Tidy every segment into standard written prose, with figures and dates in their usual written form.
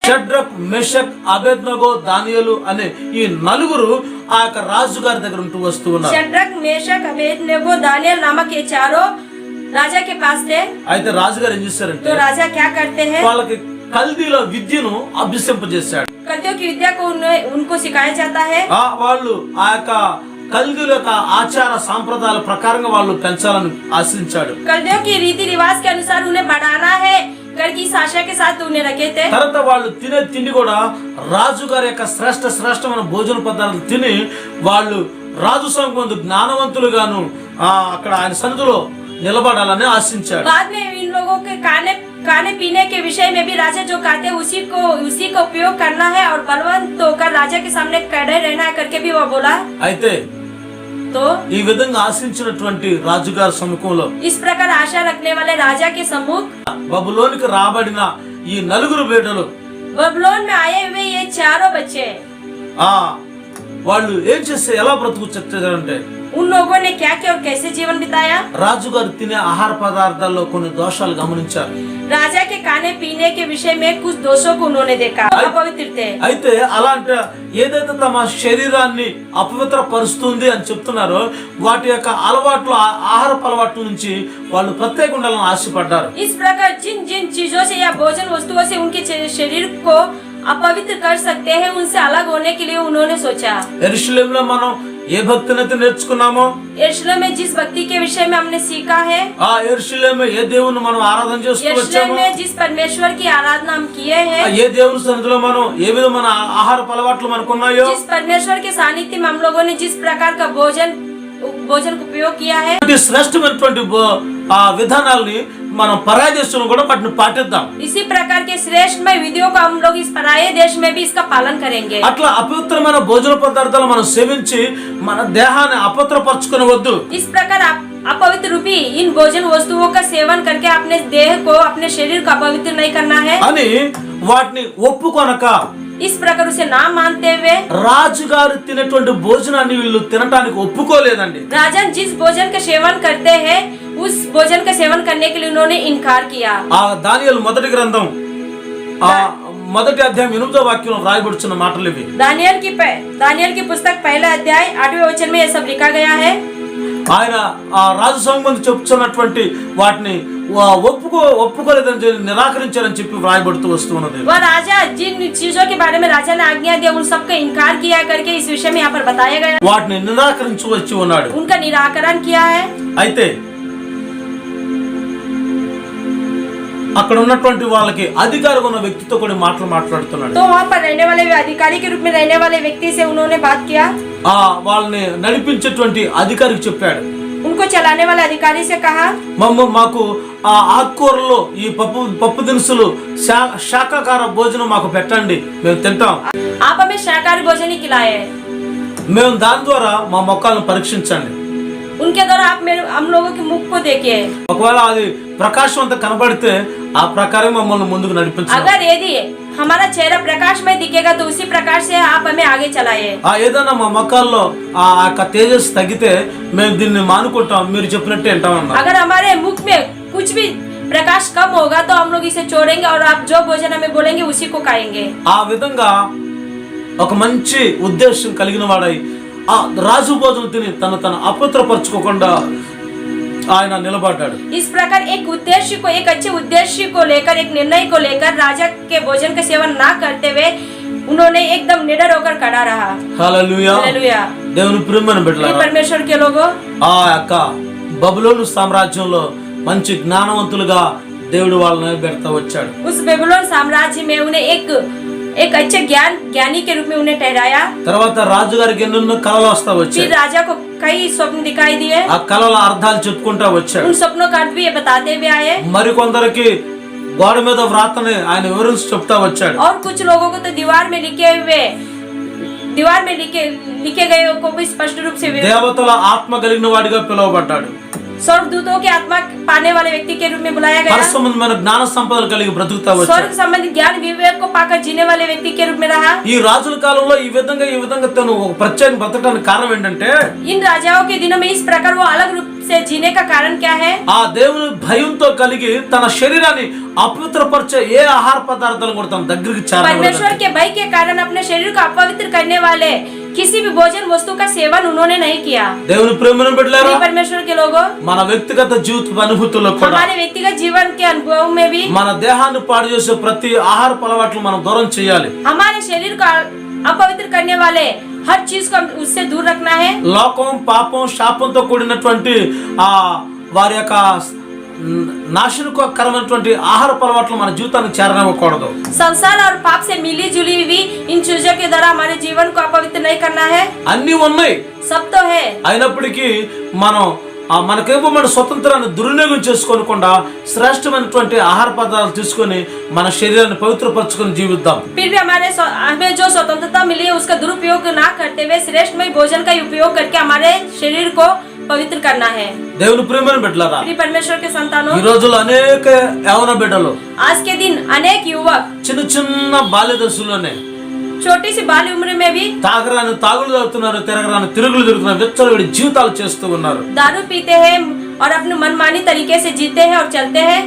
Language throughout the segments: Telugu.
షడ్రక్ మెషక్ అబేద్నగో దానియేలు అనే ఈ నలుగురు ఆ యొక్క రాజు గారి దగ్గర ఉంటూ వస్తూ ఉన్నారు. షడ్రక్ మేషక్ అబేద్నగో దానియేల్ नामक ये चारों राजा के पास थे. అయితే రాజు గారు ఏం చేశారంటే तो राजा क्या करते हैं, వాళ్ళకి కల్దీల విద్యను అభ్యసింపజేశాడు. कल्दियों की विद्या को उनको सिखाया जाता है. వాళ్ళు ఆ యొక్క కల్దీల యొక్క ఆచార సాంప్రదాయాల ప్రకారంగా వాళ్ళు పెంచాలని ఆశించాడు. कल्दियों की रीति रिवाज के अनुसार उन्हें बढ़ाना है करके इस आशा के साथ उन्हें रखे थे. తర్వాత వాళ్ళు తినే తిండి కూడా రాజు గారి యొక్క శ్రేష్టమైన భోజన పదార్థాలు తిని వాళ్ళు రాజు సంఘం ముందు జ్ఞానవంతులుగాను అక్కడ ఆయన సన్నిధిలో నిలబడాలని ఆశించాడు. बाद में इन लोगों के खाने पीने के विषय में भी राजा जो कहते उसी का उपयोग करना है और बलवंत होकर राजा के सामने खड़े रहना है करके भी वो बोला. అయితే तो ఈ విధంగా ఆశించినటువంటి రాజుగారి సముఖంలో इस प्रकार आशा रखने वाले राजा के सम्मुख బబులోనికి రాబడిన ఈ నలుగురు బిడ్డలు बबुलोन में आए हुए ये चारों बच्चे వాళ్ళు ఏం చేస్తే ఎలా బ్రతుకు చెప్తారంటే उन लोगों ने क्या किया और कैसे जीवन बिताया. రాజుగారు తినే ఆహార పదార్థాల్లో కొన్ని దోషాలు గమనించారు. राजा के खाने पीने के विषय में कुछ दोषों को उन्होंने देखा. अपवित्र थे. అయితే అలాంటి ఏదైతే తమ శరీరాన్ని అపవిత్ర పరుస్తుంది అని చెప్తున్నారో వాటి యొక్క అలవాట్లు ఆహారపు అలవాట్ల నుంచి వాళ్ళు ప్రత్యేక ఉండాలని ఆశపడ్డారు. इस प्रकार जिन जिन चीजों से या भोजन वस्तुओं से उनके शरीर को अपवित्र कर सकते हैं उनसे अलग होने के लिए उन्होंने सोचा. యెరూషలేములో మనం ఏ భక్తినైతే నేర్చుకున్నామో यरूशलेम में जिस भक्ति के विषय में हमने सीखा है, యెరూషలేములో ఏ దేవుని మనం ఆరాధన చేస్తూ यरूशलेम వచ్చామో में जिस परमेश्वर की आराधना हम किए हैं, ఏ దేవుని సన్నిధిలో మనం ఏ విధమైన ఆహార అలవాట్లు మనకున్నాయో जिस परमेश्वर के सानिध्य में हम लोगों ने जिस प्रकार का भोजन का उपयोग किया है, శ్రేష్టమైనటువంటి విధానాల్ని మనం పరాయి దేశంలో కూడా వాటిని పాటిద్దాం. इसी प्रकार के श्रेष्ठमय विधियों को हम लोग इस पराये देश में भी इसका पालन करेंगे. అట్లా అపవిత్రమైన భోజన పదార్థాలు మనం సేవించి మన దేహాన్ని అపవిత్రపరచుకొనవద్దు. इस प्रकार अपवित्र रूपी इन भोजन वस्तुओं का सेवन करके अपने देह को अपने शरीर को अपवित्र नहीं करना है అని వాటిని ఒప్పుకొనక इस प्रकार उसे ना मानते हुए రాజుగారు తినేటువంటి భోజనాన్ని వీళ్ళు తినటానికి ఒప్పుకోలేదండి. राजा जिस भोजन का सेवन करते हैं उस भोजन का सेवन करने के लिए उन्होंने इनकार किया. దానియేలు మొదటి గ్రంథం మొదటి అధ్యాయం 8వ వాక్యంలో రాయబడుచున్న మాటలు ఇవి. दानियल की पुस्तक पहला अध्याय 8वें वचन में यह सब लिखा गया है. ఆయన రాజు సంబంధం చెప్తున్నటువంటి వాటిని ఒప్పుకోలేదని నిరాకరించారని చెప్పి వ్రాయబడుతూ వస్తున్నది. वह राजा जिन चीजों के बारे में राजा ने आज्ञा दिया उन सब का इनकार किया करके इस विषय में यहाँ पर बताया गया. వాటిని నిరాకరించి వచ్చి ఉన్నాడు. उनका निराकरण किया है. అయితే అక్కడ ఉన్నటువంటి వాళ్ళకి అధికారం ఉన్న వ్యక్తితో కూడా మాట్లాడుతున్నాడు. तो वहाँ पर रहने वाले अधिकारी के रूप में रहने वाले व्यक्ति से उन्होंने बात किया. వాళ్ళని నడిపించేటువంటి అధికారికి చెప్పాడు. उनको चलाने वाले अधिकारी से कहा, మాకు ఆకుకూరలు ఈ పప్పు దినుసులు శాకాహార భోజనం మాకు పెట్టండి, మేము తింటాం. आप हमें शाकाहारी भोजन ही खिलाए. మేము దాని ద్వారా మా మొక్కలను పరీక్షించండి. उनके द्वारा आप हम लोगों के मुख को देखिए. ఒకవేళ అది ప్రకాశవంతం కనబడితే ఆ ప్రకారం మమ్మల్ని ముందుకు నడిపించండి. अगर यदि हमारा चेहरा प्रकाश में दिखेगा तो उसी प्रकाश से आप हमें आगे चलाइए. ఏదైనా మా మొక్కల్లో ఆ యొక్క తేజస్సు తగ్గితే మేము దీన్ని మానుకుంటాం, మీరు చెప్పినట్టే వింటామన్నా. अगर हमारे मुख में कुछ भी प्रकाश कम होगा तो हम लोग इसे छोड़ेंगे और आप जो भोजन हमें बोलेंगे उसी को खाएंगे. ఆ విధంగా ఒక మంచి ఉద్దేశం కలిగిన వాడై ఆ రాజు భోజనం తిని తను అపవిత్రపరచుకోకుండా ఆయన నిలబడ్డాడు. इस प्रकार एक अच्छे उद्देश्य को लेकर एक निर्णय को लेकर राजा के भोजन का सेवन ना करते हुए उन्होंने एकदम निडर होकर खड़ा रहा. హల్లెలూయా. हालेलुया. దేవుని ప్రియమైన బిడ్డలారా, परमेश्वर के लोगों, ఆ యొక్క బబులోను సామ్రాజ్యంలో మంచి జ్ఞానవంతులుగా దేవుడు వాళ్ళని పెడతా వచ్చాడు. उस बेबीलोन साम्राज्य में उन्हें एक अच्छे ज्ञानी के रूप में उन्हें ठहराया. తర్వాత రాజుగారికి ఎన్నెన్నో కలలు వస్తా వచ్చాయి. फिर राजा को कई स्वप्न दिखाई दिए. ఆ కలల అర్థాలు చెప్పుకుంటా వచ్చాడు. उन सपनों का अर्थ भी ये बताते हुए आए. మరికొందరికి గోడ మీద వ్రాతని ఆయన వివరించి చెప్తా వచ్చాడు. और कुछ लोगों को तो दीवार में लिखे गए को भी स्पष्ट रूप से దేవతల ఆత్మ కలిగిన వాడిగా పిలువబడ్డాడు. स्वर्गदूतों के आत्मा पाने वाले व्यक्ति के रूप में बुलाया गया. పరసంబంధమైన జ్ఞాన సంపదలు కలిగి బ్రతుకుతా వచ్చాడు. स्वर्ग संबंधी ज्ञान विवेक को पाकर जीने वाले व्यक्ति के रूप में रहा. ఈ రాజుల కాలంలో ఈ విధంగా తను ఒక ప్రత్యేక బ్రతకడానికి కారణం ఏంటంటే इन राजाओं के दिनों में इस प्रकार वो अलग रूप से जीने का कारण क्या है? ఆ దేవుని భయంతో కలిగి తన శరీరాన్ని అపవిత్రపరిచే ఏ ఆహార పదార్థాలు కూడా తన దగ్గరికి చేరనివ్వలేదు. परमेश्वर के भय के कारण अपने शरीर को अपवित्र करने वाले किसी भी भोजन वस्तु का सेवन उन्होंने नहीं किया। దేవుని ప్రేమను బిడ్డలారా, परमेश्वर के लोगों, మన వ్యక్తిగత జీవిత అనుభూతుల్లో కూడా हमारे व्यक्तिगत जीवन के अनुभव में भी మన దేహాన్ని పాడు చేసే ప్రతి ఆహార అలవాట్లు మనం దూరం చేయాలి. हमारे शरीर को अपवित्र करने वाले हर चीज को उससे दूर रखना है। లోకం పాపం శాపంతో కూడినటువంటి ఆ వారి యొక్క నాశనకరమైనటువంటి ఆహార అలవాట్లు మన జీవితానికి చేరనివ్వకూడదు. संसार और पाप से मिली जुली हुई इन चीजों के द्वारा हमारे जीवन को अपवित्र नहीं करना है। అన్నీ ఉన్నాయి, सब तो है, అయినప్పటికీ మనం మనకేమో స్వతంత్రాన్ని దుర్వినియోగం చేసుకోకుండా శ్రేష్టమైనటువంటి ఆహార పదార్థాలు తీసుకొని మన శరీరాన్ని పవిత్రపరచుకొని జీవిద్దాం. फिर भी हमें जो स्वतंत्रता मिली है उसका दुरुपयोग ना करते हुए श्रेष्ठमय भोजन का उपयोग करके हमारे शरीर को पवित्र करना है। దేవుని ప్రియమైన బిడ్డలారా, परमेश्वर के संतानों, ఈ రోజుల్లో అనేక యవన బిడ్డలు आज के दिन अनेक युवक చిన్న చిన్న బాల్య దశలోనే छोटी सी बाल उम्र में भी తాగరాని తాగులు తాగుతున్నారు, తిరగరాని తిరుగులు తిరుగుతున్నారు, విచ్చలవిడి జీవితాలు చేస్తూ ఉన్నారు. दारू पीते हैं और अपने मनमानी तरीके से जीते हैं और चलते हैं।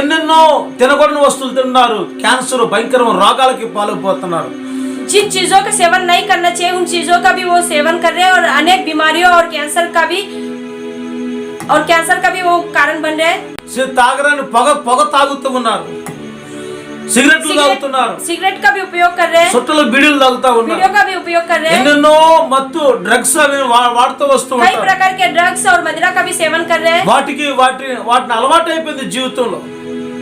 ఎన్నెన్నో తినకూడని వస్తువులు తిన్నారు, క్యాన్సర్ భయంకరమైన రోగాలకి పాల్గొపోతున్నారు. जिन चीजों का सेवन नहीं करना चाहिए उन चीजों का भी वो सेवन कर रहे हैं और अनेक बीमारियों और कैंसर का भी वो कारण बन रहे हैं। తాగరాని పొగ తాగుతూ ఉన్నారు, సిగరెట్లు తాగుతున్నారు, सिगरेट का भी उपयोग कर रहे हैं, చుట్టలు బీడీలు తాగుతా ఉన్నారు, वीडियो का भी उपयोग कर रहे हैं, ఎన్నెన్నో మత్తు డ్రగ్స్ అవి వాడుతూ వస్తూ कई ఉంటారు. प्रकार के ड्रग्स और मदिरा का भी सेवन कर रहे हैं। వాటిని అలవాటు అయిపోయింది జీవితంలో.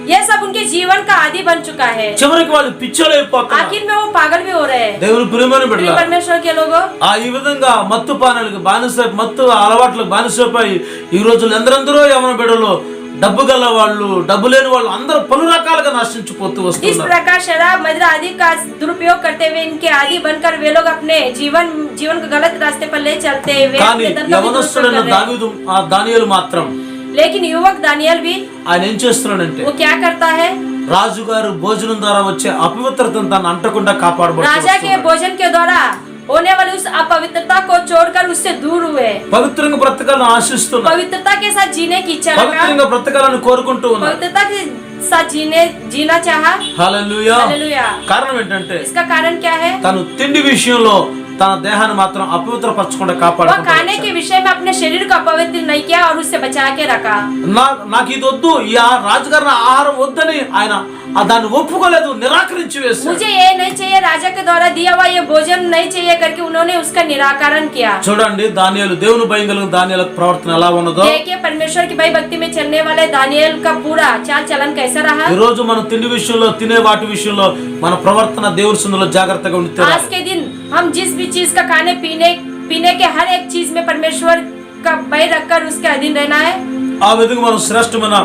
ये सब उनके जीवन का आदि बन चुका है। చివరికి వాళ్ళు పిచ్చోళ్ళు అయిపోతున్నారు. आखिर में वो पागल भी हो रहे हैं। దేవుని ప్రియమైన బిడ్డలారా, परमेश्वर के लोगों, ఈ విధంగా మత్తు పానాలకు మత్తు అలవాట్లకు బానిసైపోయి ఈ రోజులు ఎందరెందరో యవన బిడ్డలు, డబ్బు గల వాళ్ళు, డబ్బు లేని వాళ్ళు అందరూ పలు రకాలుగా నశించిపోతూ इस వస్తున్నారు. प्रकार शराब मदिरा आदि का दुरुपयोग करते हुए इनके आदि बनकर वे लोग अपने जीवन को गलत रास्ते पर ले चलते हैं। वे కానీ अपने धन का भी యవనస్తుడైన दुरुपयोग कर रहे हैं। దానియేలు మాత్రం लेकिन युवक दानियल भी ఆయన ఏం చేస్తున్నాడంటే वो क्या करता है? రాజుగారు భోజనం ద్వారా వచ్చే అపవిత్రతను తాను అంటకుండా राजा के కాపాడబడుతున్నాడు. भोजन के द्वारा होने वाली उस अपवित्रता को छोड़कर उससे दूर हुए, పవిత్రంగా బ్రతకాలని ఆశిస్తున్నాడు, पवित्रता के साथ जीने की इच्छा रखा, పవిత్రంగా బ్రతకాలని కోరుకుంటూ ఉన్నాడు. पवित्रता के साथ जीना चाहा। హల్లెలూయా. हालेलुया। కారణం ఏంటంటే इसका कारण क्या है? తను తిండి విషయంలో తన దేహాన్ని మాత్రం అపవిత్రపరచకుండా वह కాపాడుకుంటాడు. खाने के विषय में अपने शरीर को अपवित्र नहीं किया और उससे बचा के रखा। నాకు ఇది వద్దు, ఈ రాజుగారి ఆహారం వద్దని ఆయన దాన్ని ఒప్పుకోలేదు, నిరాకరించి వేశాడు. मुझे ये नहीं चाहिए, राजा के द्वारा दिया हुआ ये भोजन नहीं चाहिए करके उन्होंने उसका निराकरण किया। చూడండి దానియేలు, దేవుని భయం కలిగిన దానియేలు ప్రవర్తన ఎలా ఉన్నదో. देखिए परमेश्वर की भय भक्ति में चलने वाले दानियल का पूरा चाल चलन कैसा रहा। ఈ రోజు మనం తిండి విషయంలో, తినే వాటి విషయంలో మన ప్రవర్తన దేవుని సన్నిధిలో జాగ్రత్తగా ఉంటే आज के दिन हम जिस भी चीज का खाने पीने के हर एक चीज में परमेश्वर का भय रखकर उसके अधीन रहना है। ఆ విధంగా మనం శ్రేష్టమైన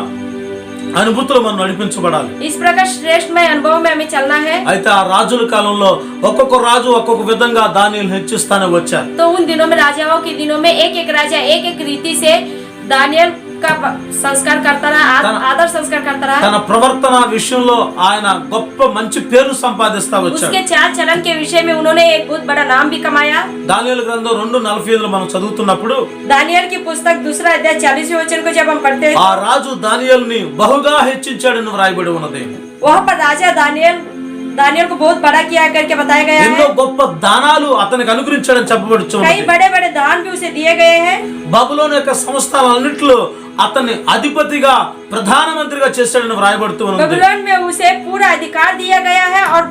అనుభూతులు మనం నడిపించబడాలి. इस प्रकार श्रेष्ठमय अनुभव में हमें चलना है। అయితే ఆ రాజుల కాలంలో ఒక్కొక్క రాజు ఒక్కొక్క విధంగా దానియేలును హెచ్చిస్తానే వచ్చారు. तो उन दिनों में राजाओं के दिनों में एक एक राजा एक एक रीति से दानियल का संस्कार करता रहा, आदर संस्कार करता रहा। తన ప్రవర్తన విషయంలో ఆయన గొప్ప మంచి పేరు సంపాదిస్తా వచ్చాడు. उसके चाल चलन के विषय में उन्होंने एक बहुत बड़ा नाम भी कमाया। దానియేలు గ్రంథం 2:45 మనం చదువుతున్నప్పుడు दानियल की पुस्तक 2 अध्याय 40वें वचन को जब हम पढ़ते हैं, ఆ రాజు దానియేలుని బహుగా హెచ్చించాడని వ్రాయబడి ఉన్నది. वहाँ पर राजा दानियल को बहुत बड़ा किया करके बताया गया ఎన్నో है। గొప్ప దానాలు అతనికి అనుగ్రహించాడని చెప్పబడుచున్నది. कई बड़े बड़े दान भी उसे दिए गए हैं। బబులోను యొక్క సంస్థలన్నిటిలో అతన్ని అధిపతిగా, ప్రధానమంత్రిగా చేశాడని వ్రాయబడుతూ ఉంది. बबुलोन में उसे पूरा अधिकार दिया गया है और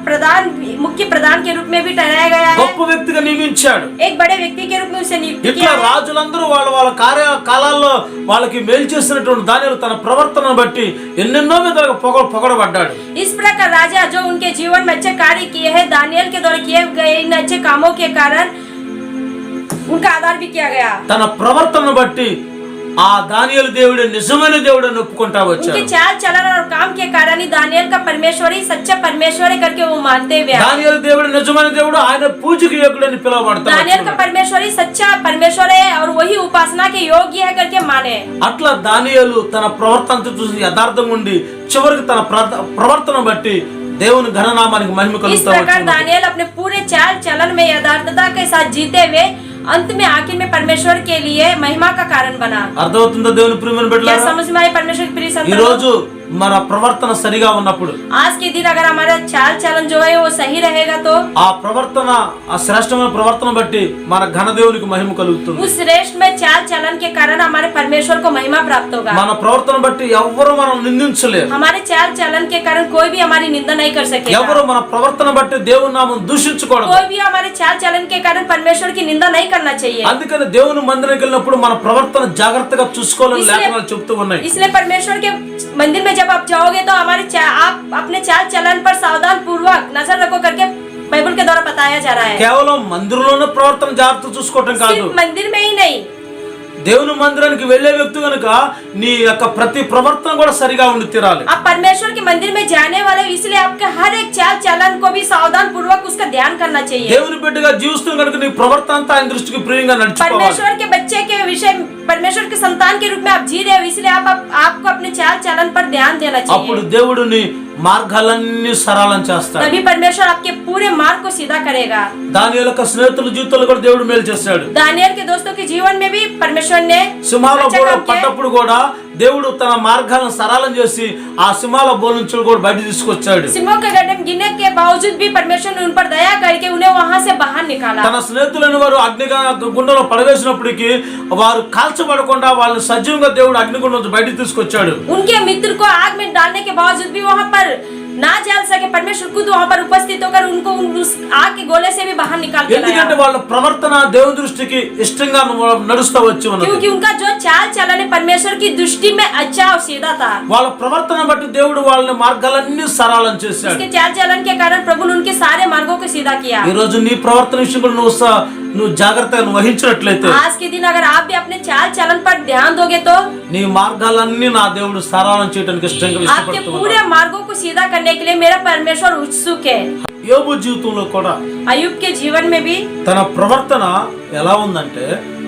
मुख्य प्रधान के रूप में भी ठहराया गया है। గొప్ప వ్యక్తిగా నియమించాడు. एक बड़े व्यक्ति के रूप में उसे नियुक्त ఇట్లా किया है। రాజులందరూ వాళ్ళ కార్యకాలాల్లో వాళ్ళకి మేలు చేసినటువంటి దానియేలు తన ప్రవర్తనను బట్టి ఎన్నెన్నో విధాలుగా పొగడబడ్డాడు. इस प्रकार राजा जो उनके जीवन में अच्छे कार्य किए हैं, दानियल के द्वारा किए गए इन अच्छे कामों के कारण उनका आदर भी किया गया। తన ప్రవర్తనను బట్టి ఆ దానియేలు దేవుడే నిజమైన దేవుడు అని ఒప్పుకుంటా వచ్చాడు. उनके चाल चलन और काम के कारण ही दानियल का परमेश्वर ही सच्चा परमेश्वर है करके वो मानते हुए आए। దానియేలు దేవుడు నిజమైన దేవుడు, ఆయన పూజకి యోగ్యుడని పిలువబడతాడు. दानियल का परमेश्वर ही सच्चा परमेश्वर है और वही उपासना के योग्य है करके माने। అట్లా దానియేలు తన ప్రవర్తనతో చూసి యథార్థంగా ఉండి చివరికి తన ప్రవర్తన బట్టి దేవుని ఘననామానికి మహిమ इस కలుగుతా प्रकार వచ్చింది. दानियल अपने पूरे चाल चलन में यथार्थता के साथ जीते हुए अंत में आखिर में परमेश्वर के लिए महिमा का कारण बना। అర్థమవుతుందా దేవుని ప్రియమైన क्या బిడ్డలారా? समझ में आई परमेश्वर की प्रिय ఈ संतान? రోజు మన ప్రవర్తన సరిగా ఉన్నప్పుడు, आज के दिन अगर हमारा चाल चलन जो है वो सही रहेगा तो ఆ ప్రవర్తన, ఆ శ్రేష్టమైన ప్రవర్తన బట్టి మన ఘన దేవునికి మహిమ కలుగుతుంది. उस श्रेष्ठ में चाल चलन के कारण हमारे परमेश्वर को महिमा प्राप्त होगा। మన ప్రవర్తన బట్టి ఎవ్వరు మనం నిందించలేరు. हमारे चाल चलन के कारण कोई भी हमारी निंदा नहीं कर सकेगा। ఎవరు మన ప్రవర్తన బట్టి దేవుని నామం దూషించకూడదు. कोई भी हमारे चाल चलन के कारण परमेश्वर की निंदा नहीं करना चाहिए। అందుకని దేవుని మందిరానికి వెళ్ళినప్పుడు మన ప్రవర్తన జాగ్రత్తగా చూసుకోవాలని లేఖనాలు చెప్తూ ఉన్నాయి. इसलिए परमेश्वर के मंदिर में जब आप जाओगे तो आप अपने चाल चलन पर सावधान पूर्वक नजर रखो करके बाइबल के द्वारा बताया जा रहा है। కేవలం మందిరంలోనే ప్రవర్తన జాగ్రత్త చూసుకోవటం కాదు, सिर्फ मंदिर में ही नहीं, దేవుని మందిరానికి వెళ్లే వ్యక్తి కనుక నీ యొక్క ప్రతి ప్రవర్తన కూడా సరిగా ఉండి తీరాలి. आप परमेश्वर के मंदिर में जाने वाले हो, इसलिए आपके हर एक चाल चलन को भी सावधान पूर्वक उसका ध्यान करना चाहिए। దేవుని బిడ్డగా జీవిస్తూ కనుక నీ ప్రవర్తన అంతా ఆయన దృష్టికి ప్రియంగా నడుచుకోవాలి. परमेश्वर के बच्चे के विषय, परमेश्वर के संतान के रूप में आप जी रहे हो, इसलिए आपको अपने चाल चलन पर ध्यान देना అప్పుడు चाहिए। దేవుడు నీ మార్గాలన్నీ సరళం చేస్తాడు. तभी परमेश्वर आपके पूरे मार्ग को सीधा करेगा। దానియేలు యొక్క స్నేహితుల జీవితాల్లో కూడా దేవుడు మేలు చేశాడు. दानियल के दोस्तों के जीवन में भी परमेश्वर ने సింహాల अच्छा బోర काम किया। పడ్డప్పుడు కూడా దేవుడు తన మార్గాలను సరళం చేసి ఆ సింహాల బోర నుంచి కూడా బయట తీసుకొచ్చాడు. सिंहों के गड्ढे में गिरने के बावजूद भी परमेश्वर ने उन पर दया करके उन्हें वहां से बाहर निकाला। తన స్నేహితులైన వారు గుండంలో పడవేసినప్పటికీ వారు కాల్చబడకుండా వాళ్ళని సజీవంగా దేవుడు అగ్నిగుండం నుంచి బయటకు తీసుకొచ్చాడు. उनके मित्र को आग में डालने के बावजूद भी वहां पर ना जल सके, परमेश्वर खुद वहां पर उपस्थित होकर उनको उस आग के गोले से भी बाहर निकाल के ఎందుకంటే लाया। వాళ్ళ ప్రవర్తన దేవుని దృష్టికి ఇష్టంగా నడుస్తూ వచ్చి ఉన్నది. क्योंकि उनका जो चाल चलन है परमेश्वर की दृष्टि में अच्छा और सीधा था। వాళ్ళ ప్రవర్తన బట్టి దేవుడు వాళ్ళని మార్గాలన్నీ సరళం చేశాడు. उसके चाल चलन के कारण प्रभु ने उनके सारे मार्गों को सीधा किया। ఈ రోజు నీ ప్రవర్తన విషయంలో నువ్వు జాగ్రత్తగా వహించినట్లయితే, आज के दिन अगर आप भी अपने चाल चलन पर ध्यान दोगे तो నీ మార్గాలన్నీ నా దేవుడు సరళం చేయడానికి ఇష్టంగా आपके ఇష్టపడుతున్నాడు. पूरे मार्गों को सीधा करने के लिए मेरा परमेश्वर उत्सुक है। యోబు జీవితంలో కూడా अयुब के जीवन में भी తన ప్రవర్తన ఎలా ఉందంటే,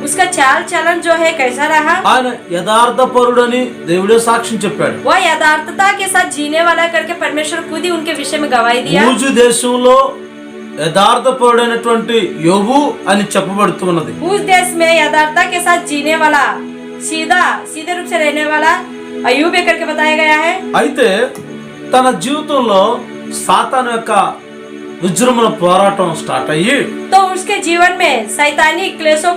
उसका चाल चलन जो है कैसा रहा। ఆయన యథార్థపరుడని దేవుడే సాక్ష్యం చెప్పాడు. वह यथार्थता के साथ जीने वाला करके परमेश्वर खुद ही उनके विषय में गवाही दिया। ఊజు దేశంలో యథార్థపరుడైనటువంటి యోబు అని చెప్పబడుతున్నది. उस देश में यथार्थता के साथ जीने वाला, सीधे रूप से रहने वाला अयुब है करके बताया गया है। అయితే తన జీవితంలో సాతాను యొక్క విజృంభణ పోరాటం స్టార్ట్ అయ్యి तो उसके जीवन में शैतानी क्लेशों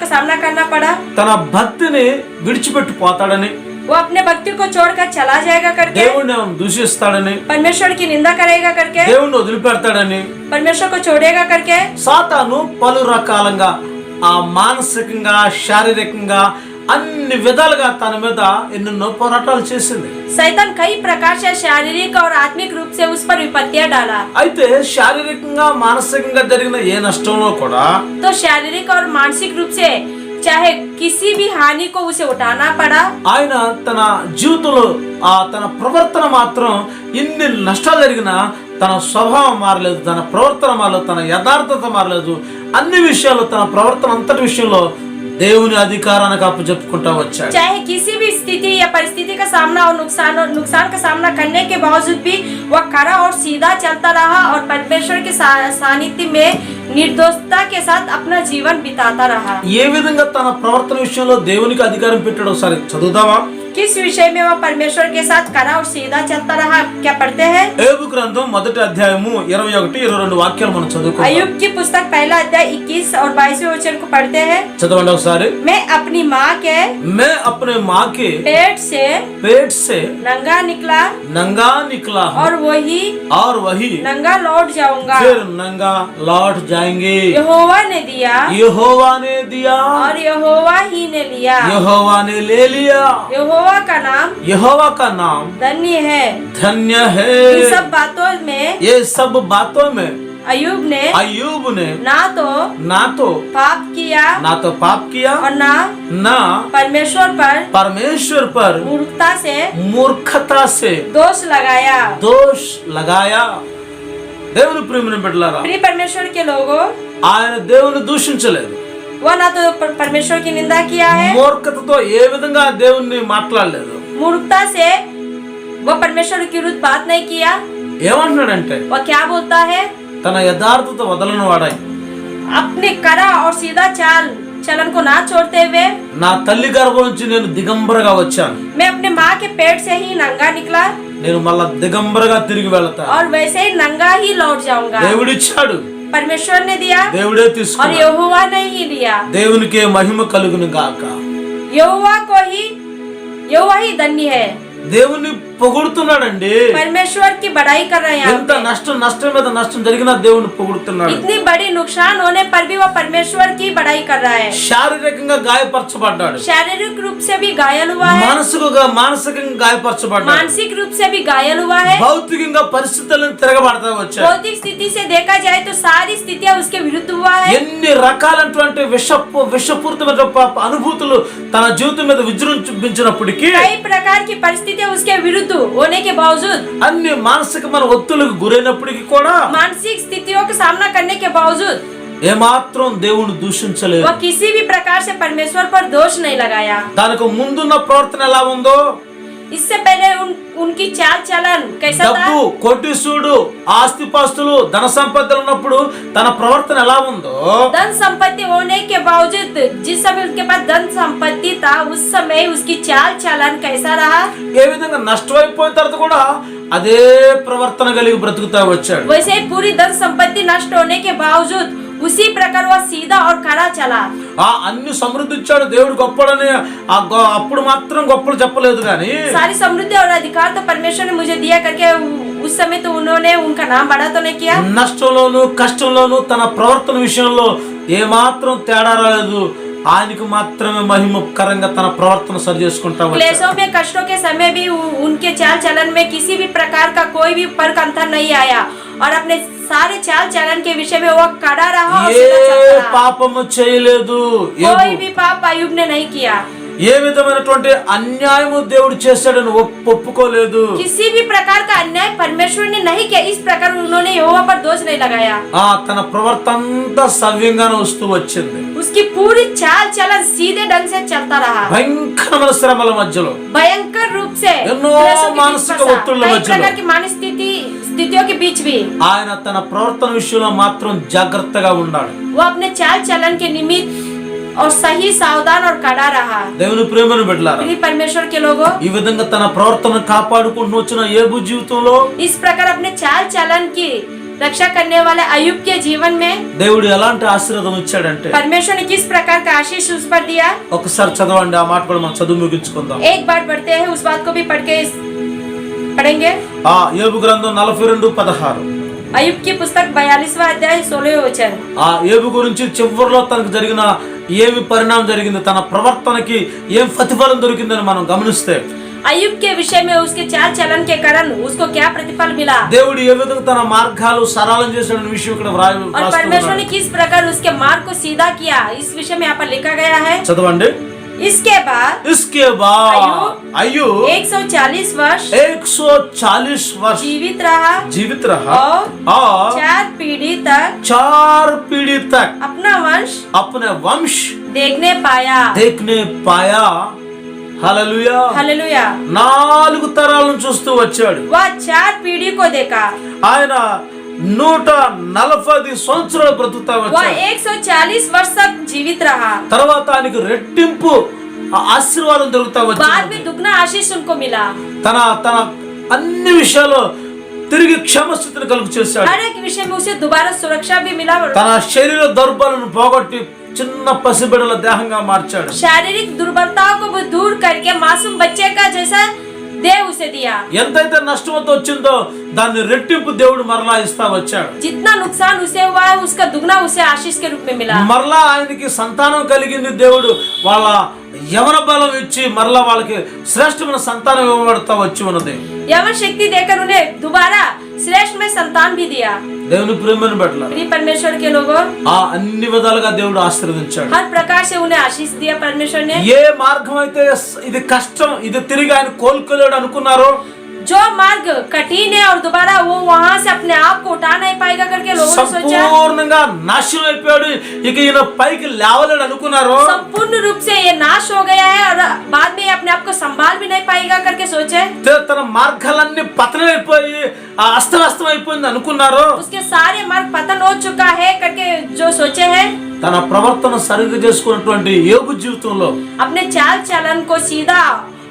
का सामना करना पड़ा। తన భక్తిని విడిచిపెట్టి పోతాడని, वो अपने भक्ति को छोड़कर चला जाएगा करके, దేవుడిని ఏమైనా దూషిస్తాడని, परमेश्वर की निंदा करेगा करके, దేవుడిని వదిలిపెడతాడని परमेश्वर को छोड़ेगा करके సాతాను పలు రకాలంగా మానసికంగా, శారీరకంగా అన్ని విధాలుగా తన మీద ఎన్నెన్నో పోరాటాలు చేసింది. शैतान कई प्रकार से शारीरिक और आत्मिक रूप से उस पर विपत्तियां डाला। అయితే శారీరకంగా, మానసికంగా జరిగిన ఏ నష్టంలో కూడా तो शारीरिक और मानसिक रूप से चाहे किसी भी हानि को उसे उठाना पड़ा। ఆయన తన జీవితంలో తన ప్రవర్తన మాత్రం ఎన్ని నష్టాలు జరిగినా తన స్వభావం మారలేదు, తన ప్రవర్తన మారలేదు, తన యథార్థత మారలేదు. అన్ని విషయాలు తన ప్రవర్తన అంతటి విషయంలో దేవుని అధికారానికి అప్పచెప్పుకుంటా వచ్చాడు. चाहे किसी भी स्थिति या परिस्थिति का सामना और नुकसान का सामना करने के बावजूद भी वह खरा और सीधा चलता रहा और परमेश्वर के सानिध्य में निर्दोषता के साथ अपना जीवन बिताता रहा। ఏ విధంగా తన ప్రవర్తన విషయంలో దేవునికి అధికారం పెట్టాడో ఒకసారి చదువుదామా? किस विषय में वह परमेश्वर के साथ खरा और सीधा चलता रहा, क्या पढ़ते हैं? యోబు గ్రంథం 1వ అధ్యాయము 21-22 వాక్యాలు మనం చదువుకుందాం. अय्यूब की पुस्तक पहला अध्याय 21 और 22वें वचन को पढ़ते हैं। చదవండి ఒకసారి. मैं अपनी माँ के मैं अपने माँ के पेट से नंगा निकला नंगा निकला हूँ और वही नंगा लौट जाऊंगा। फिर नंगा लौट जाएंगे। यहोवा ने दिया यहोवा ने दिया और यहोवा ही ने लिया। यहोवा ने ले लिया। यहोवा का नाम धन्य है। इन सब बातों में ये सब बातों में अय्यूब ने ना तो पाप किया और ना परमेश्वर पर मूर्खता से दोष लगाया। దేవుని ప్రియమైన బిడ్డలారా, प्रिय परमेश्वर के लोगों, ఆయన దేవుని దూషించలేదు. वह ना तो परमेश्वर की निंदा किया है, మూర్ఖతతో ఏ విధంగా దేవుణ్ణి మాట్లాడలేదు. मूर्खता से वह परमेश्वर के विरुद्ध बात नहीं किया। ఏమంటున్నాడంటే, वह क्या बोलता है? తన యథార్థత వదలని వాడై अपने कड़ा और सीधा चाल चलन को ना छोड़ते हुए నా తల్లి గర్భం నుంచి నేను దిగంబరగా వచ్చాను, मैं अपने माँ के पेट से ही नंगा निकला నేను మళ్ళా దిగంబరగా తిరిగి వెళ్తా. और वैसे ही नंगा ही लौट जाऊंगा। దేవుడిచ్చాడు, परमेश्वर ने दिया దేవుడే और తీసుకున్నాడు. यहोवा ने ही दिया। దేవునికే మహిమ కలుగును గాక. यहोवा ही धन्य है। దేవుని పొగుడుతున్నాడండి. परमेश्वर की बड़ाई कर रहे हैं यहाँ ఎంత पे। నష్టం మీద నష్టం జరిగినా దేవుని పొగుడుతున్నాడు. इतनी बड़ी नुकसान होने पर भी वो परमेश्वर की बड़ाई कर रहा है। శారీరకంగా గాయపరచబడ్డాడు, शारीरिक रूप से भी घायल हुआ है, మానసికంగా గాయపరచబడ్డాడు, मानसिक रूप से भी घायल हुआ है। భౌతికంగా పరిస్థితులను తిరగబడతా వచ్చాడు. भौतिक स्थिति से देखा जाए तो सारी स्थितियां उसके विरुद्ध हुआ है। ఎన్ని రకాలైనటువంటి విషపూరితమైన అనుభూతులు తన జీవితం మీద విజృంభించినప్పటికీ, कई प्रकार की परिस्थितियां उसके विरुद्ध होने के बावजूद, అన్ని మానసికమైన ఒత్తిళ్లకు గురైనప్పటికీ కూడా मानसिक स्थितियों का सामना करने के बावजूद ఏమాత్రం దేవుని దూషించలేదు. वह किसी भी प्रकार से परमेश्वर पर दोष नहीं लगाया। దానికి ముందున్న ప్రవర్తన ఎలా ఉందో, इससे पहले उनकी चाल चलन कैसा था? డబ్బు, కోటీసుడు, ఆస్తిపాస్తులు, ధన సంపదలు ఉన్నప్పుడు తన ప్రవర్తన ఎలా ఉందో, धन संपत्ति होने के बावजूद जिस समय उसके पास धन संपत्ति था उस समय उसकी चाल चलन कैसा रहा? ఏ విధంగా నష్టమైపోయిన తర్వాత కూడా అదే ప్రవర్తన కలిగి బ్రతుకుతా వచ్చాడు. वैसे ही पूरी धन संपत्ति नष्ट होने के बावजूद उसी प्रकार वह सीधा और खड़ा चला। అన్ని సమృద్ధి ఇచ్చాడు దేవుడు, గొప్పడని అప్పుడు మాత్రం గొప్పలు చెప్పలేదు కానీ, सारी समृद्धि और अधिकार तो परमेश्वर ने मुझे दिया करके उस समय तो उन्होंने उनका नाम बड़ा तो नहीं किया। నష్టంలోను కష్టంలోను తన ప్రవర్తన విషయంలో ఏ మాత్రం తేడా రాలేదు. ఆయనకు మాత్రమే మహిమకరంగా తన ప్రవర్తన సరి చేసుకుంటా వచ్చాడు. क्लेशों में कष्टों के समय भी उनके चाल चलन में किसी भी प्रकार का कोई भी फर्क अंतर नहीं आया और अपने सारे चाल चलन के विषय में वो खड़ा रहा और सीधा चलता ఏ रहा। పాపము చేయలేదు. कोई भी पाप अय्यूब ने नहीं किया। ఏ విధమైనటువంటి అన్యాయము దేవుడు చేశాడని ఒప్పుకోలేదు. किसी भी प्रकार का अन्याय परमेश्वर ने नहीं किया। इस प्रकार उन्होंने यहोवा पर दोष नहीं लगाया। తన ప్రవర్తన అంతా సవ్యంగానే వస్తూ వచ్చింది. उसकी पूरी चाल चलन सीधे ढंग से चलता रहा। భయంకరమైన శ్రమల మధ్యలో, भयंकर रूप से ఎన్నో क्लेशों के बीच మానసిక फंसा। ఒత్తిళ్ల कई మధ్యలో प्रकार की मानसिक स्थितियों के बीच भी ఆయన తన ప్రవర్తన విషయంలో మాత్రం జాగ్రత్తగా ఉండాలి. वो अपने चाल चलन के निमित्त और सही सावधान और कड़ा रहा। దేవుని ప్రేమను బిడ్డలారా, प्रिय परमेश्वर के लोगों, ఈ విధంగా తన ప్రవర్తన కాపాడుకుంటూ వచ్చిన ఏబు జీవితంలో इस प्रकार अपने चाल चलन की रक्षा करने वाले अय्यूब के जीवन में దేవుడు ఎలాంటి ఆశీర్వాదం ఇచ్చాడంటే, परमेश्वर ने किस प्रकार का आशीष उस पर दिया। ఒకసారి చదవండి, ఆ మాట కూడా మనం చదువు ముగించుకుందాం. एक बार पढ़ते हैं, उस बात को भी पढ़ेंगे। ఏబు గ్రంథం 42:16. अय्यूब की पुस्तक 42वां अध्याय 16वें वचन। ఏబు గురించి చివరిలో తనకు జరిగిన ఏమి పరిణామం జరిగింది, తన ప్రవర్తనకి ఏం ప్రతిఫలం దొరికిందని మనం గమనిస్తే, अय्यूब के विषय में उसके चाल चलन के कारण उसको क्या प्रतिफल मिला దేవుడు ఏ విధంగా తన మార్గాలు సరళం చేశాడనే విషయం ఇక్కడ और परमेश्वर ने किस प्रकार उसके मार्ग को सीधा किया, इस विषय में यहाँ पर लिखा गया है। చదవండి. इसके बाद अय्यूब 140 वर्ष 140 वर्ष जीवित रहा और 4 पीढ़ी तक 4 पीढ़ी तक अपने वंश देखने पाया. హల్లెలూయా. हालेलुया। 4 తరాలను చూస్తూ వచ్చాడు. वह 4 पीढ़ी को देखा। ఆయన 140 సంవత్సరాలు బ్రతుకుతా वह వచ్చాడు. 140 वर्ष तक जीवित रहा। తర్వాత ఆయనకు రెట్టింపు ఆశీర్వాదం దొరుకుతా बाद వచ్చింది. में दुगना आशीष उनको मिला। తన అన్ని విషయాలు తిరిగి క్షమస్థితిని కలుగు చేశాడు. हर एक विषय में उसे दोबारा सुरक्षा भी मिला। తన శరీర దౌర్బలను పోగొట్టి చిన్న పసిబిడ్డల దేహంగా మార్చాడు. शारीरिक दुर्बलताओं को वो दूर करके मासूम बच्चे का जैसा देह उसे दिया। ఎంతైతే నష్టంతో వచ్చిందో దాన్ని రెట్టింపు దేవుడు మరలా ఇస్తా వచ్చాడు. जितना नुकसान उसे हुआ है उसका दुगना उसे आशीष के रूप में मिला। మరలా ఆయనకి సంతానం కలిగింది. దేవుడు వాళ్ళ యవన బలం ఇచ్చి మరలా వాళ్ళకి శ్రేష్టమైన సంతానం ఇవ్వబడతా వచ్చి ఉన్నది. यवन शक्ति देकर उन्हें दोबारा श्रेष्ठ में संतान भी दिया। దేవుని ప్రేమను బట్ల प्रिय परमेश्वर के लोगों, అన్ని విధాలుగా దేవుడు ఆశీర్వదించాడు. हर प्रकार से उन्हें आशीष दिया परमेश्वर ने। ఏ మార్గం అయితే ఇది కష్టం, ఇది తిరిగి ఆయన కోలుకోలేడు అనుకున్నారో, जो मार्ग कठिन है और दोबारा वो वहाँ से अपने आप को उठा नहीं पाएगा करके लोगों ने सोचा, సంపూర్ణంగా నాశనం అయిపోయాడు, ఇక ఈయన పైకి లేవలేడు అనుకున్నారో, संपूर्ण रूप से ये नाश हो गया है और बाद में अपने आप को संभाल भी नहीं पाएगा पाएगा करके सोचे, తన మార్గాలన్నీ పతనమైపోయి అస్తవ్యస్తం అయిపోయింది అనుకున్నారో, उसके सारे मार्ग पतन हो चुका है करके जो सोचे हैं, తన ప్రవర్తన సరిగ్గా చేసుకున్నటువంటి యోబు జీవితంలో अपने चाल चलन को सीधा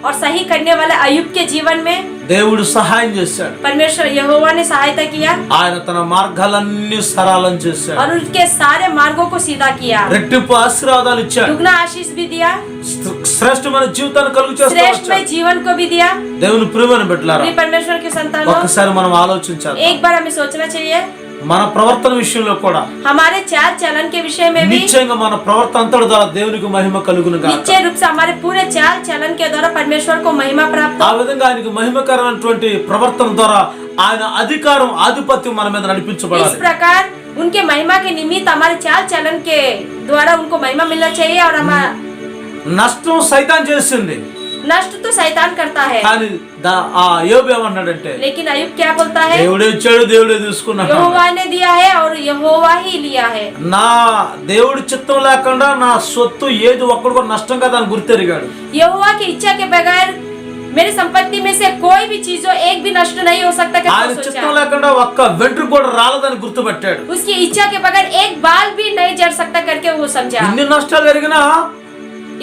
और सही करने वाले अय्यूब के जीवन में దేవుడు సహాయం చేశాడు. परमेश्वर यहोवा ने सहायता किया ఆయన తన మార్గాలన్నీ సరళం చేశాడు. और उनके सारे मार्गों को सीधा किया, రెట్టింపు ఆశీర్వాదాలు ఇచ్చాడు. दुगना आशीष भी दिया, శ్రేష్టమైన జీవితాన్ని కలుగు చేస్తూ श्रेष्ठमय जीवन को भी दिया। దేవుని ప్రియమైన బిడ్డలారా, प्रिय परमेश्वर के संतानों, ఒక్కసారి మనం ఆలోచించాలి. एक बार हमें सोचना चाहिए, మన ప్రవర్తన విషయంలో కూడా हमारे चाल चलन के विषय में भी నిశ్చయంగా మన ప్రవర్తన అంతటి ద్వారా దేవునికి మహిమ కలుగును గాక. निश्चय रूप से हमारे पूरे चाल चलन के द्वारा परमेश्वर को महिमा प्राप्त ఆ విధంగా ఆయనకు మహిమకరమైనటువంటి ప్రవర్తన ద్వారా ఆయన అధికారం ఆధిపత్యం మన మీద हो। इस నడిపించబడాలి. प्रकार उनके महिमा के निमित्त हमारे चाल चलन के द्वारा उनको महिमा मिलना चाहिए। और हमारा నష్టం సైతాన్ చేసింది, नष्ट तो शैतान करता है, కానీ ఆ యోబు ఏమన్నాడంటే, लेकिन अय्यूब क्या बोलता है, దేవుడే ఇచ్చాడు దేవుడే తీసుకున్నాడు. यहोवा ने दिया है और यहोवा ही लिया है। నా దేవుడి చిత్తం లేకుండా నా సొత్తు ఏది ఒక్కడు కూడా నష్టం కదా అని గుర్తెరిగాడు. यहोवा की इच्छा के बगैर मेरी संपत्ति में से कोई भी चीज एक भी नष्ट नहीं हो सकता ఆయన करके చిత్తం सोचा। లేకుండా ఒక్క వెంట్రుక కూడా రాలదని గుర్తుపెట్టాడు. उसकी इच्छा के बगैर एक बाल भी नहीं जड़ सकता करके वो समझा। ఇన్ని నష్టాలు జరిగినా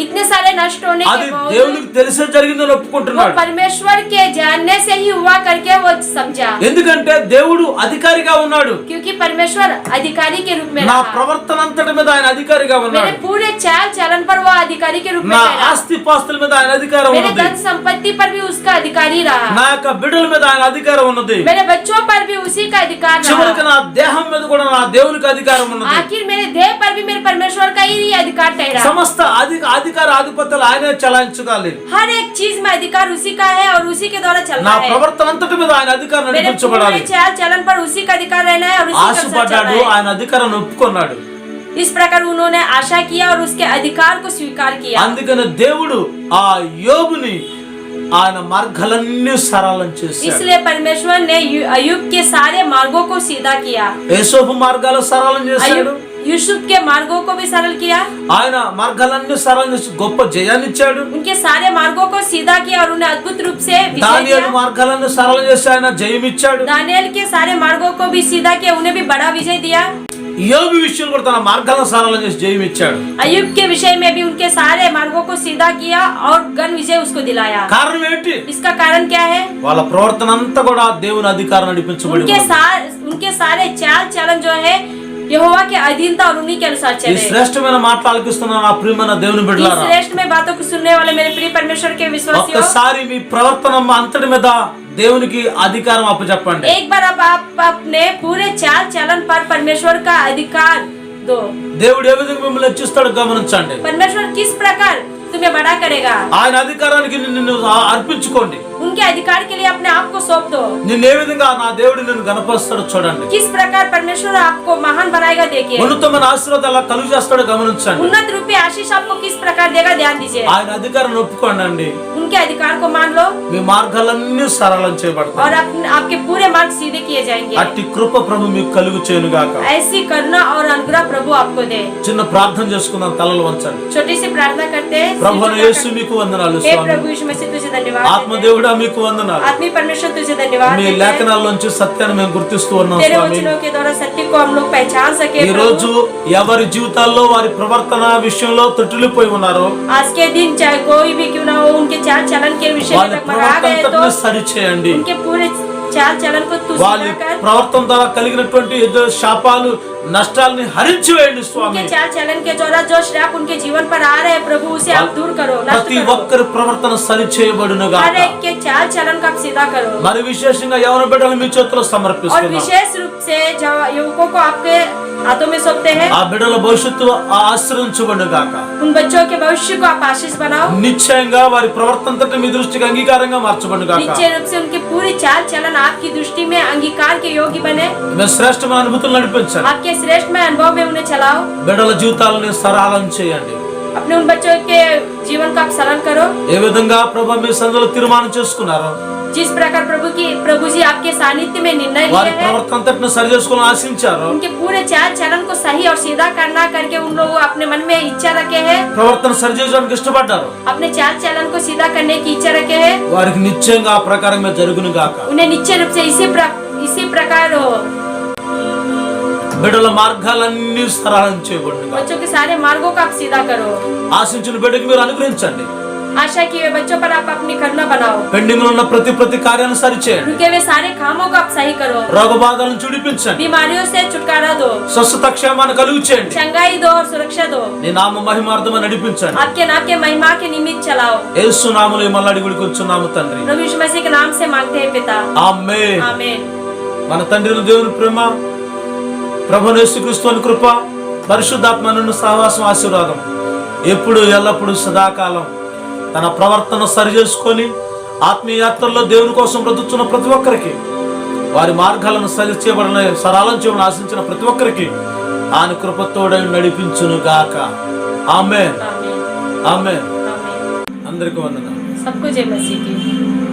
इतने सारे नष्ट होने అది के बावजूद దేవునికి తెలిసే జరిగిందని वो ఒప్పుకుంటున్నాడు. परमेश्वर के जानने से ही हुआ करके वो समझा, ఎందుకంటే దేవుడు అధికారిగా ఉన్నాడు. क्योंकि परमेश्वर अधिकारी के रूप में నా रहा। ప్రవర్తన అంతటి మీద ఆయన అధికారిగా मेरे ఉన్నాడు. पूरे चाल चलन पर वो अधिकारी के रूप में నా ठहरा। ఆస్తి పాస్తుల మీద ఆయన అధికారం मेरे ఉన్నది. धन संपत्ति पर भी उसका अधिकारी रहा। నా యొక్క బిడ్డల మీద ఆయన అధికారం ఉన్నది. मेरे बच्चों पर भी उसी का अधिकार చివరికి रहा। నా దేహం మీద కూడా నా దేవునికి అధికారం ఉన్నది. आखिर मेरे देह पर भी मेरे परमेश्वर का ही अधिकार ठहरा। సమస్త అధికార ఆధిపత్యాలు ఆయనే చలాయించగాలి. हर एक चीज में अधिकार उसी का है और उसी के द्वारा నా चलना है। ప్రవర్తన అంతటి మీద ఆయన అధికారం मेरे నడిపించబడాలి. पूरे चाल चलन पर उसी का अधिकार रहना है और उसी के अनुसार चलना ఆశపడ్డాడు, है। ఆయన అధికారాన్ని ఒప్పుకున్నాడు. इस प्रकार उन्होंने आशा किया और उसके अधिकार को स्वीकार किया। అందుకని దేవుడు ఆ యోబుని ఆయన మార్గాలన్నీ సరళం చేశాడు. इसलिए परमेश्वर ने अय्यूब के सारे मार्गों को सीधा किया। యేసోబు మార్గాలు సరళం చేశాడు. अय्यूब यूसुफ के मार्गों को भी सरल किया। ఆయన మార్గాలన్నీ సరళం చేసి గొప్ప జయాన్ని ఇచ్చాడు. उनके सारे मार्गों को सीधा किया और उन्हें अद्भुत रूप से विजय దానియేలు दिया। మార్గాలన్నీ సరళం చేసి ఆయన జయం ఇచ్చాడు. दानियेल के सारे मार्गों को भी सीधा किया, उन्हें भी बड़ा विजय दिया। యోబు విషయం కూడా తన మార్గాలను సరళం చేసి జయం ఇచ్చాడు. अय्यूब के विषय में भी उनके सारे मार्गों को सीधा किया और गण विजय उसको दिलाया। కారణం ఏంటి? इसका कारण क्या है? వాళ్ళ ప్రవర్తన అంతా కూడా దేవుని అధికారం నడిపించబడి उनके सारे चाल चलन जो है यहोवा के अधीनता और उन्हीं के अनुसार ఈ चले। శ్రేష్టమైన మాటలు ఆలకిస్తున్న నా ప్రియమైన దేవుని इस బిడ్డలారా, श्रेष्ठ में बातों को सुनने वाले मेरे प्रिय परमेश्वर के विश्वासियों, ఒక్కసారి మీ ప్రవర్తన అంతటి మీద దేవునికి అధికారం అప్పచెప్పండి. एक बार अब आप अपने पूरे चाल चलन पर परमेश्वर का अधिकार दो। దేవుడు ఏ విధంగా మిమ్మల్ని హెచ్చిస్తాడో గమనించండి. परमेश्वर किस प्रकार तुम्हें बड़ा करेगा, ఆయన అధికారానికి నిన్ను అర్పించుకోండి. उनके अधिकार के लिए अपने आप को सौंप दो। నిన్ను ఏ విధంగా నా దేవుడు నిన్ను గణపరుస్తాడో చూడండి. किस प्रकार परमेश्वर आपको महान बनाएगा देखिए। ఉన్నతమైన ఆశీర్వాదాలు ఎలా కలుగు చేస్తాడో గమనించండి. उन्नत रूपी आशीष आपको किस प्रकार देगा ध्यान दीजिए। ఆయన అధికారాన్ని ఒప్పుకోండి. उनके अधिकार को मान लो మీ మార్గాలన్నీ సరళం చేయబడతాయి. और आपके पूरे मार्ग सीधे किए जाएंगे। అట్టి కృప ప్రభు మీకు కలుగు చేయనుగాక. ऐसी करुणा और अनुग्रह प्रभु आपको दे। చిన్న ప్రార్థన చేసుకుందాం, తలలు వంచండి. छोटी सी प्रार्थना करते हैं। ప్రభు యేసు మీకు వందనాలు हे స్వామి. प्रभु यीशु मसीह तुझे धन्यवाद। ఆత్మదేవుడా మీకు వందనాలు. आत्मीय परमेश्वर तुझे धन्यवाद మీ देते हैं। లేఖనాల్లోంచి సత్యాన్ని మేము గుర్తిస్తూ ఉన్నాం तेरे స్వామి. वचनों के द्वारा सत्य को हम लोग पहचान सके ఈ రోజు ఎవరి జీవితాల్లో వారి ప్రవర్తన విషయంలో త్రుటిల్లిపోయి ఉన్నారో आज के दिन चाहे कोई भी क्यों ना हो उनके चाल चलन के विषय వాళ్ళ में डगमगा गए तो ప్రవర్తన సరిచేయండి. उनके पूरे चाल चलन को तू వాళ్ళ सीधा कर। ప్రవర్తన ద్వారా కలిగినటువంటి ఏదో శాపాలు నష్టాలని హరించి వేయండి స్వామి. उनके चाल चलन के द्वारा जो श्राप उनके जीवन पर आ रहे हैं प्रभु उसे आप दूर करो, नष्ट ప్రతి करो। ఒక్కరి ప్రవర్తన సరిచేయబడును हर గాక. एक के चाल चलन को आप सीधा करो। మరి విశేషంగా యవన బిడ్డలు మీ చేతిలో और సమర్పిస్తున్నాం. विशेष रूप से युवकों को आपके हाथों में सौंपते हैं। ఆ బిడ్డల భవిష్యత్తు ఆశ్రయించబడును గాక. उन बच्चों के भविष्य को आप आशीष बनाओ। నిశ్చయంగా వారి ప్రవర్తన అంతటి మీ దృష్టికి అంగీకారంగా మార్చబడును గాక. निश्चय रूप से उनकी पूरी चाल चलन आपकी दृष्टि में अंगीकार के योग्य बने। మీ శ్రేష్టమైన అనుభూతులు నడిపించండి. आपके श्रेष्ठ में अनुभव में उन्हें चलाओ। బిడ్డల జీవితాలని సరళం చేయండి. अपने उन बच्चों के जीवन को आप सरल करो। ఏ విధంగా ప్రభు మీ సందులో తీర్మానం చేసుకున్నారో जिस प्रकार प्रभु जी आपके सानिध्य में निर्णय వారి लिए हैं, ప్రవర్తన అంతటిని సరి చేసుకోవాలని ఆశించారు. उनके पूरे चाल चलन को सही और सीधा करना करके उन लोगों अपने मन में इच्छा रखे हैं, ప్రవర్తన సరి చేయడానికి ఇష్టపడ్డారు. अपने चाल चलन को सीधा करने की इच्छा रखे हैं, వారికి నిశ్చయంగా ఆ ప్రకారంగా జరుగును గాక. उन्हें निश्चय रूप से इसी प्रकार हो బిడ్డల మార్గాలన్నీ సరళం చేయబడును గాక. बच्चों के सारे मार्गों को आप सीधा करो। ఆశించిన బిడ్డకి మీరు అనుగ్రహించండి. आशा की हुए बच्चों पर आप अपनी करुणा बनाओ, పెండింగ్ లో ఉన్న ప్రతి కార్యాలను సరిచేయండి. रुके हुए सारे कामों को आप सही करो, రోగ బాధలను చుడిపించండి. बीमारियों से छुटकारा दो, స్వస్థత క్షేమాన్ని కలుగు చేయండి. चंगाई दो और सुरक्षा दो, నీ నామ మహిమార్థమై నడిపించండి. आपके नाम के महिमा के निमित्त चलाओ। యేసు నామములో మళ్ళీ అడిగి కూర్చున్నాము తండ్రి. प्रभु यीशु मसीह के नाम से मांगते हैं पिता, ఆమేన్. आमीन। మన తండ్రి దేవుని ప్రేమ, ప్రభువైన యేసుక్రీస్తు కృప, పరిశుద్ధాత్మ సహవాసం ఆశీర్వాదం ఎప్పుడు ఎల్లప్పుడు సదాకాలం తన ప్రవర్తన సరి చేసుకొని ఆత్మీయ యాత్రల్లో దేవుని కోసం బ్రతుకుతున్న ప్రతి ఒక్కరికి, వారి మార్గాలను సరి చేయబడిన సరళం చేయబడిన ఆశించిన ప్రతి ఒక్కరికి ఆయన కృపతోడై నడిపించును గాక. ఆమేన్, आमीन, ఆమేన్. आमीन। అందరికీ వందనాలు. सबको जय मसीह की।